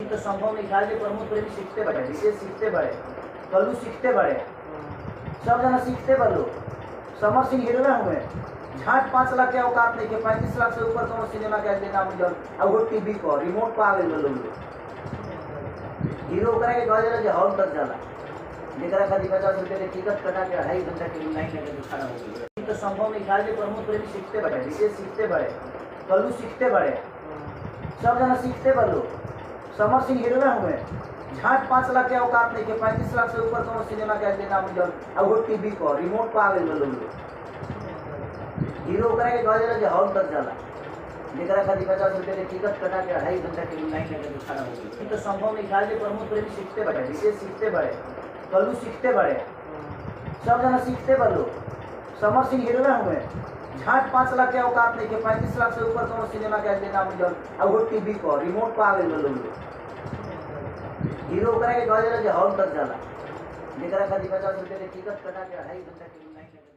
तो संभव नहीं खाए प्रमोद प्रेमी सीखते बड़े, विशेष सीखते बड़े, कल्लू सीखते बड़े, सब जना सीखते बड़ो। समर सिंह हीरो हुए, झाट 5 लाख के औकात नहीं के 35 लाख से ऊपर कौन सिनेमा के नाम जल अब वो टीवी पर रिमोट पर आ गए लोग हीरो करा के कह दिला जे हॉल तक जाला जेकरा खातिर 50 रुपए के टिकट कटा के 2.5 घंटा के लाइन लगे खड़ा हो गई। तो संभव नहीं खाए प्रमोद प्रेमी सीखते बड़े, विशेष सीखते बड़े, कल्लू सीखते बड़े, सब जना सीखते बड़ो। समर सिंह हीरो हुए, झाट 5 लाख के औकात नहीं के 35 लाख से ऊपर कौन सिनेमा के नाम जल अब वो टीवी पर रिमोट पर आ गए लोग हीरो करा के कह दिला जे हॉल तक जाला जेकरा खातिर 50 रुपए के टिकट कटा के 2.5 घंटा के लाइन लगे खड़ा हो गई। तो संभव नहीं खाए प्रमोद प्रेमी सीखते बड़े, विशेष सीखते बड़े, कल्लू सीखते बड़े, सब जना सीखते बड़ो। समर सिंह हीरो हुए, झाट 5 लाख के औकात नहीं के 35 लाख से ऊपर कौन सिनेमा के नाम जल अब वो टीवी पर रिमोट पर आ गए लोग हीरो करा के कह दिला जे हॉल तक जाला जेकरा खातिर 50 रुपए के टिकट कटा के 2.5 घंटा के लाइन लगे